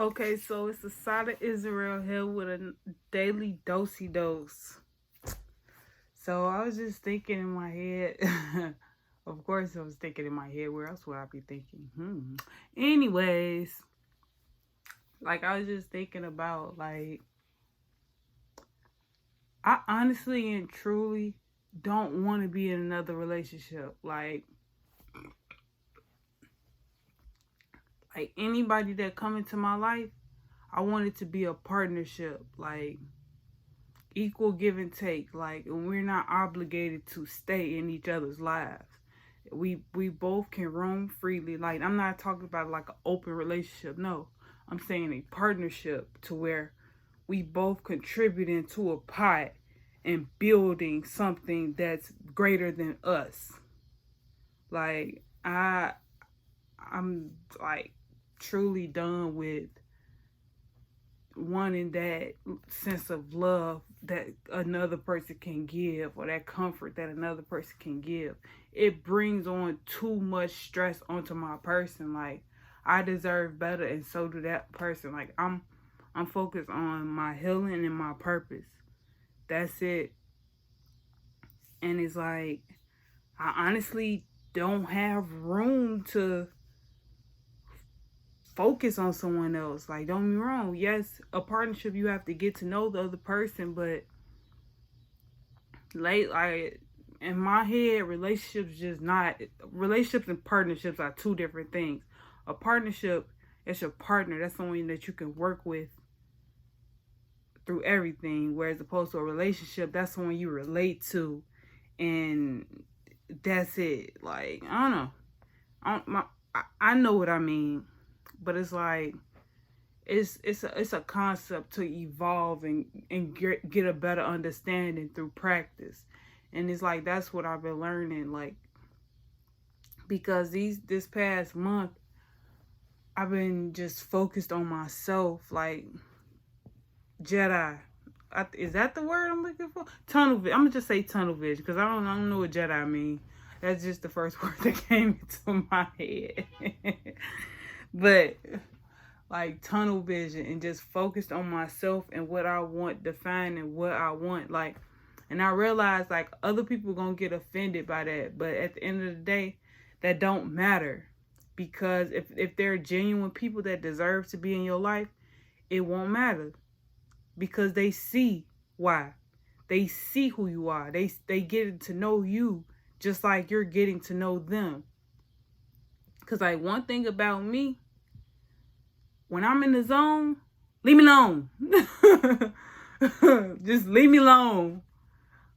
Okay, so it's Assata Israel here with a daily doce dose. So I was just thinking in my head. Of course, I was thinking in my head. Where else would I be thinking? Anyways, like I was just thinking about I honestly and truly don't want to be in another relationship. Like anybody that come into my life, I want it to be a partnership. Like equal give and take, like, and we're not obligated to stay in each other's lives. We both can roam freely. Like, I'm not talking about like an open relationship, no, I'm saying a partnership to where we both contributing to a pot and building something that's greater than us. Like I'm like truly done with wanting that sense of love that another person can give, or that comfort that another person can give. It brings on too much stress onto my person. Like, I deserve better, and so do that person. Like, I'm focused on my healing and my purpose. That's it. And it's like, I honestly don't have room to focus on someone else. Like, don't be wrong. Yes, a partnership, you have to get to know the other person, but like in my head, relationships and partnerships are two different things. A partnership is your partner. That's someone that you can work with through everything. Whereas opposed to a relationship, that's someone you relate to, and that's it. Like, I don't know. I know what I mean, but it's like it's a concept to evolve and get a better understanding through practice. And it's like that's what I've been learning, like, because this past month I've been just focused on myself, like Jedi. Is that the word I'm looking for? Tunnel vision. I'm gonna just say tunnel vision because I don't know what Jedi mean. That's just the first word that came into my head. But like tunnel vision and just focused on myself and what I want, defining what I want. Like, and I realized like other people gonna get offended by that, but at the end of the day, that don't matter, because if there are genuine people that deserve to be in your life, it won't matter, because they see why. They see who you are. They get to know you just like you're getting to know them. Cause like one thing about me, when I'm in the zone, leave me alone. Just leave me alone.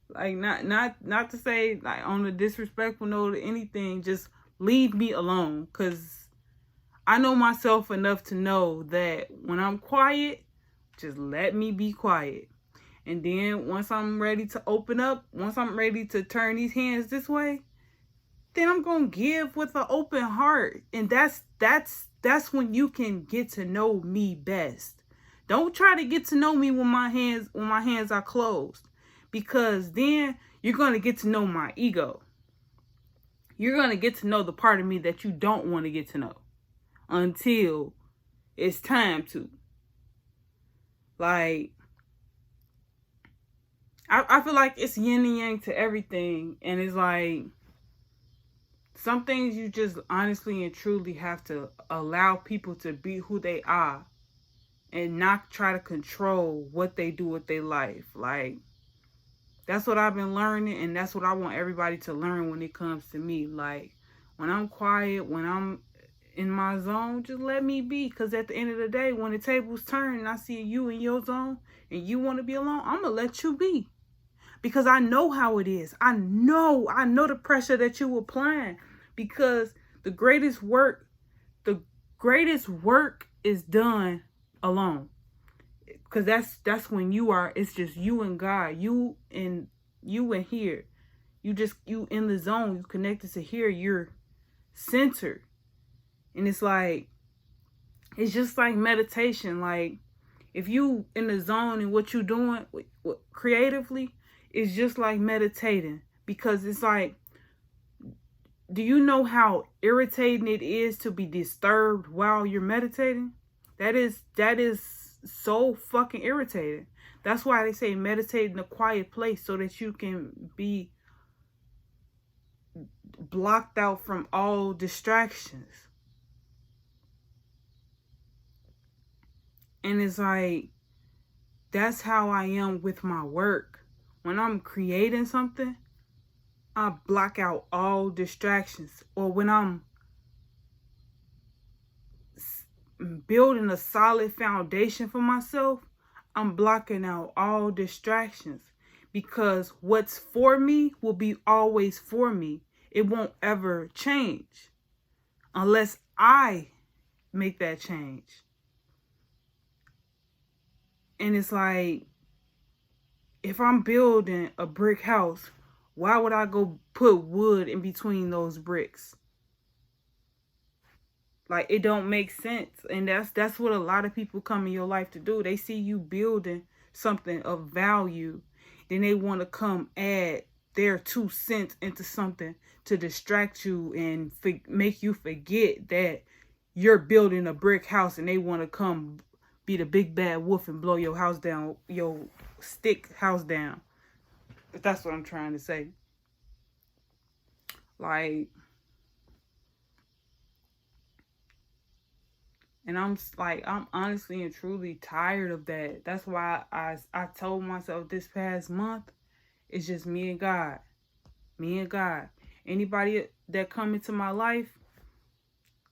Like not to say like on a disrespectful note or anything, just leave me alone. Cause I know myself enough to know that when I'm quiet, just let me be quiet. And then once I'm ready to open up, once I'm ready to turn these hands this way, then I'm gonna give with an open heart. And that's when you can get to know me best. Don't try to get to know me when my hands are closed, because then you're gonna get to know my ego. You're gonna get to know the part of me that you don't want to get to know until it's time to. Like, I feel like it's yin and yang to everything, and it's like some things you just honestly and truly have to allow people to be who they are and not try to control what they do with their life. Like, that's what I've been learning, and that's what I want everybody to learn when it comes to me. Like, when I'm quiet, when I'm in my zone, just let me be. Because at the end of the day, when the tables turn and I see you in your zone and you want to be alone, I'm going to let you be. Because I know how it is. I know the pressure that you applying. Because the greatest work is done alone. Because that's when it's just you and God. You and here. You in the zone. You connected to here. You're centered. And it's just like meditation. Like, if you in the zone and what you doing creatively, it's just like meditating. Because it's like, do you know how irritating it is to be disturbed while you're meditating? That is so fucking irritating. That's why they say meditate in a quiet place, so that you can be blocked out from all distractions. And it's like, that's how I am with my work. When I'm creating something, I block out all distractions. Or when I'm building a solid foundation for myself, I'm blocking out all distractions. Because what's for me will be always for me. It won't ever change unless I make that change. And it's like, if I'm building a brick house, why would I go put wood in between those bricks? Like, it don't make sense. And that's what a lot of people come in your life to do. They see you building something of value, then they want to come add their 2 cents into something to distract you and make you forget that you're building a brick house, and they want to come be the big bad wolf and blow your house down, your stick house down. But that's what I'm trying to say. Like, and I'm honestly and truly tired of that. That's why I told myself this past month, it's just me and God. Me and God. Anybody that come into my life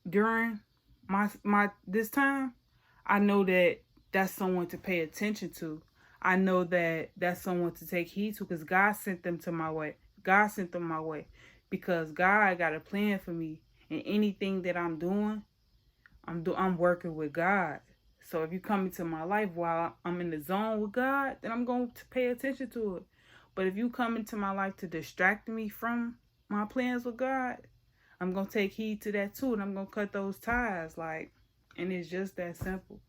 during my this time, I know that that's someone to pay attention to. I know that that's someone to take heed to, because God sent them to my way. God sent them my way because God got a plan for me, and anything that I'm doing, I'm working with God. So if you come into my life while I'm in the zone with God, then I'm going to pay attention to it. But if you come into my life to distract me from my plans with God, I'm going to take heed to that too, and I'm going to cut those ties. Like, and it's just that simple.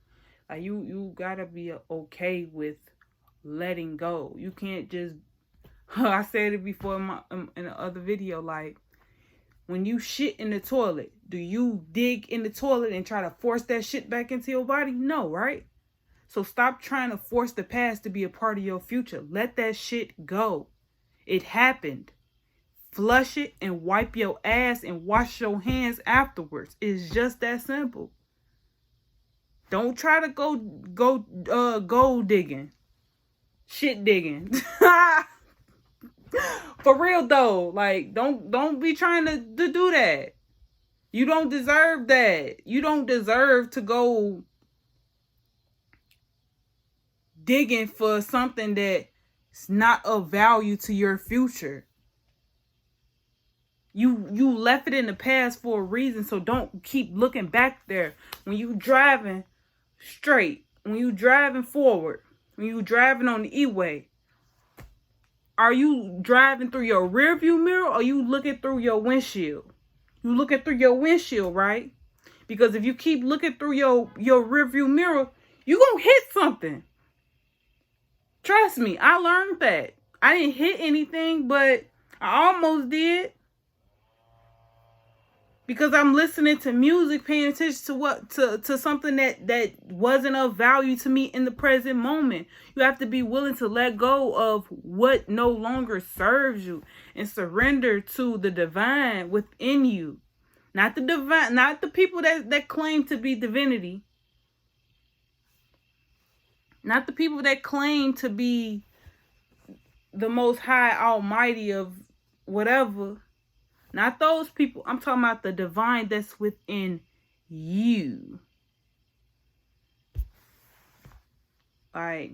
Like, you got to be okay with letting go. You can't just, I said it before in the other video, like, when you shit in the toilet, do you dig in the toilet and try to force that shit back into your body? No, right? So stop trying to force the past to be a part of your future. Let that shit go. It happened. Flush it and wipe your ass and wash your hands afterwards. It's just that simple. Don't try to go gold digging. Shit digging. For real though. Like, don't be trying to do that. You don't deserve that. You don't deserve to go digging for something that's not of value to your future. You left it in the past for a reason, so don't keep looking back there. When you driving straight, when you driving forward, when you driving on the E-way, are you driving through your rear view mirror, or are you looking through your windshield? You looking through your windshield, right? Because if you keep looking through your rear view mirror, you gonna hit something. Trust me, I learned that. I didn't hit anything, but I almost did. Because I'm listening to music, paying attention to something that wasn't of value to me in the present moment. You have to be willing to let go of what no longer serves you and surrender to the divine within you. Not the divine, not the people that claim to be divinity. Not the people that claim to be the most high almighty of whatever. Not those people. I'm talking about the divine that's within you. Like,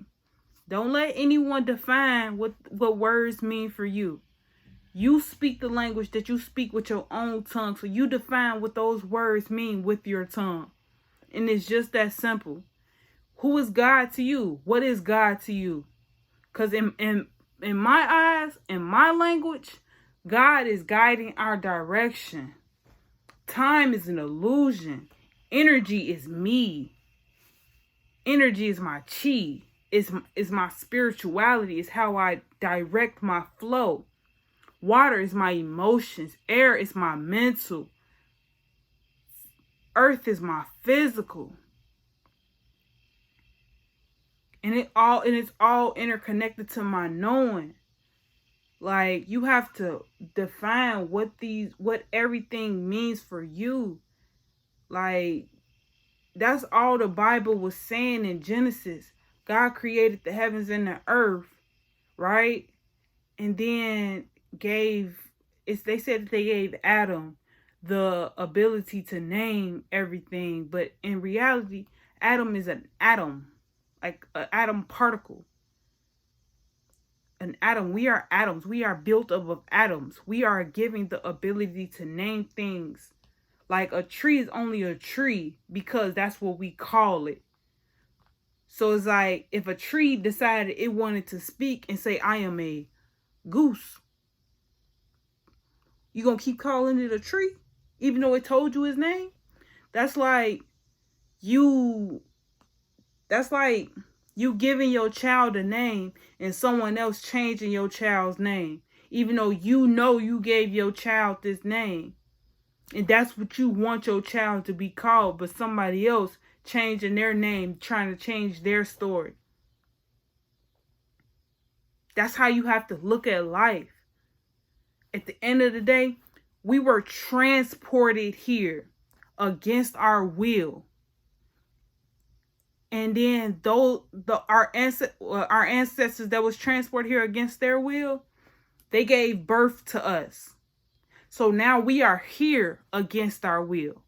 don't let anyone define what words mean for you. You speak the language that you speak with your own tongue. So you define what those words mean with your tongue. And it's just that simple. Who is God to you? What is God to you? Because in my eyes, in my language, God is guiding our direction. Time is an illusion. Energy is me. Energy is my chi. Is my spirituality. It's how I direct my flow. Water is my emotions. Air is my mental. Earth is my physical. And it's all interconnected to my knowing. Like, you have to define what everything means for you. Like, that's all the Bible was saying in Genesis. God created the heavens and the earth, right? And then they said that they gave Adam the ability to name everything, but in reality, Adam is an atom, like an atom particle. An atom. We are atoms. We are built up of atoms. We are given the ability to name things. Like, a tree is only a tree because that's what we call it. So it's like, if a tree decided it wanted to speak and say, I am a goose, you gonna keep calling it a tree even though it told you his name? That's like you giving your child a name and someone else changing your child's name, even though you know you gave your child this name and that's what you want your child to be called, but somebody else changing their name, trying to change their story. That's how you have to look at life. At the end of the day, we were transported here against our will. And then our ancestors that was transported here against their will, they gave birth to us. So now we are here against our will.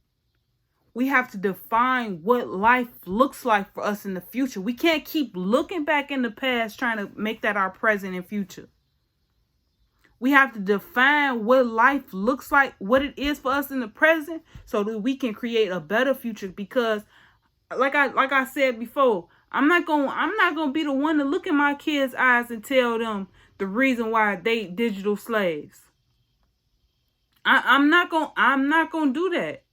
We have to define what life looks like for us in the future. We can't keep looking back in the past trying to make that our present and future. We have to define what life looks like, what it is for us in the present, so that we can create a better future. Because like I said before, I'm not gonna be the one to look in my kids' eyes and tell them the reason why they digital slaves. I'm not gonna do that.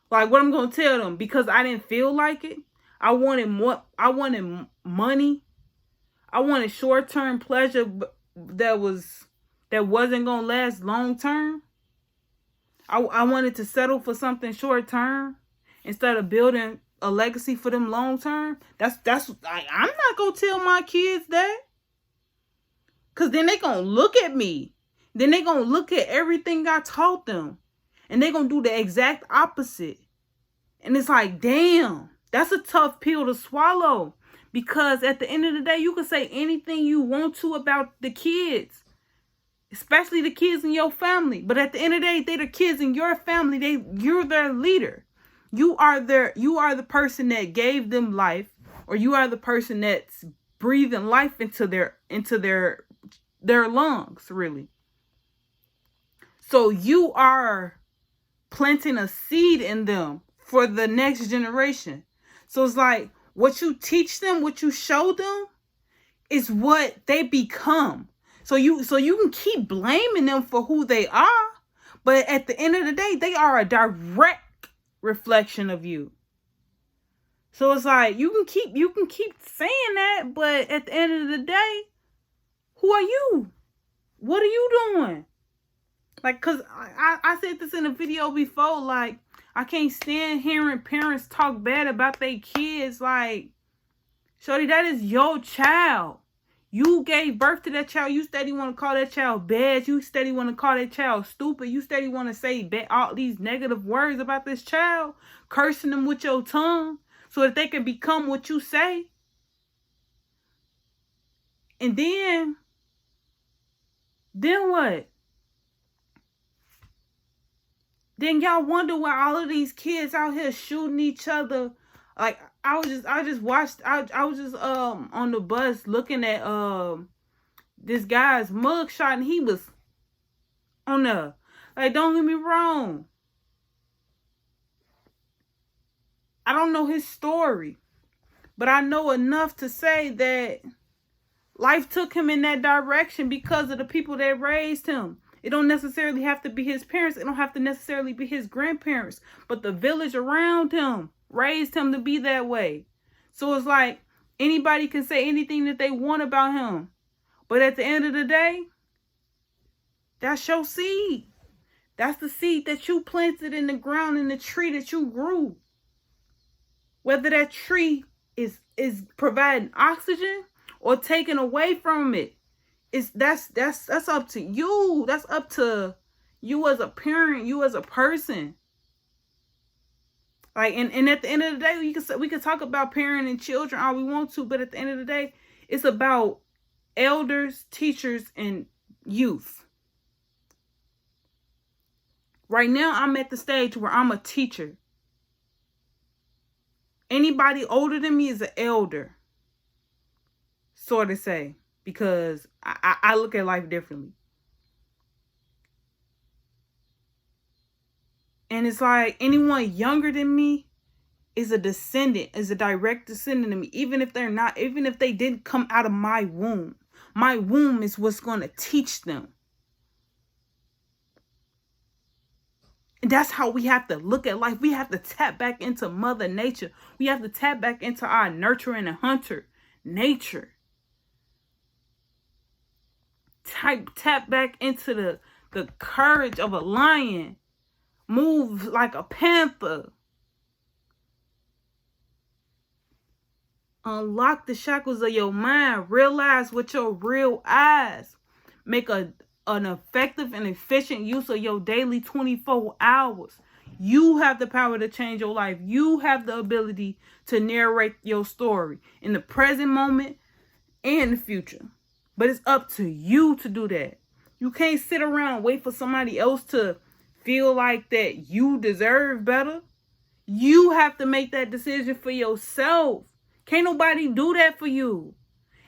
Like, what I'm gonna tell them, because I didn't feel like it. I wanted more. I wanted money. I wanted short-term pleasure that wasn't gonna last long-term. I wanted to settle for something short-term instead of building a legacy for them long-term. I'm not gonna tell my kids that, because then they gonna look at me. Then they gonna look at everything I taught them, and they gonna do the exact opposite. And it's like, damn, that's a tough pill to swallow. Because at the end of the day, you can say anything you want to about the kids, especially the kids in your family. But at the end of the day, they're the kids in your family. You're their leader. You are the person that gave them life, or you are the person that's breathing life into their lungs, really. So you are planting a seed in them for the next generation. So it's like, what you teach them, what you show them, is what they become. So you can keep blaming them for who they are, but at the end of the day, they are a direct reflection of you. So it's like, you can keep saying that, but at the end of the day, who are you? What are you doing? Like, because I said this in a video before, like, I can't stand hearing parents talk bad about their kids. Like, shorty, that is your child. You gave birth to that child. You steady want to call that child bad. You steady want to call that child stupid. You steady want to say all these negative words about this child, cursing them with your tongue so that they can become what you say. And then what? Then y'all wonder why all of these kids out here shooting each other. Like, I was just on the bus looking at this guy's mugshot, and he was on the, like, don't get me wrong, I don't know his story, but I know enough to say that life took him in that direction because of the people that raised him. It don't necessarily have to be his parents. It don't have to necessarily be his grandparents. But the village around him raised him to be that way. So it's like, anybody can say anything that they want about him. But at the end of the day, that's your seed. That's the seed that you planted in the ground, in the tree that you grew. Whether that tree is providing oxygen or taking away from it. That's up to you. That's up to you as a parent, you as a person. Like, and at the end of the day, we can talk about parenting children all we want to, but at the end of the day, it's about elders, teachers, and youth. Right now, I'm at the stage where I'm a teacher. Anybody older than me is an elder, sort of say, because I look at life differently. And it's like anyone younger than me is a descendant, is a direct descendant of me, even if they didn't come out of my womb. My womb is what's going to teach them. And that's how we have to look at life. We have to tap back into Mother Nature. We have to tap back into our nurturing and hunter nature. Tap back into the courage of a lion. Move like a panther. Unlock the shackles of your mind. Realize with your real eyes. Make an effective and efficient use of your daily 24 hours. You have the power to change your life. You have the ability to narrate your story in the present moment and the future. But it's up to you to do that. You can't sit around and wait for somebody else to feel like that you deserve better. You have to make that decision for yourself. Can't nobody do that for you.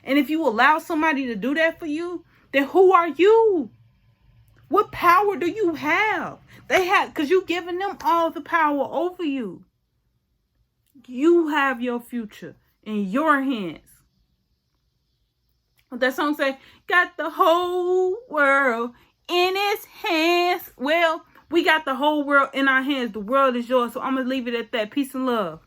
And if you allow somebody to do that for you, then who are you? What power do you have? They have, because you're giving them all the power over you. You have your future in your hands. What that song say? Got the whole world in its hands. Well, we got the whole world in our hands. The world is yours. So I'm going to leave it at that. Peace and love.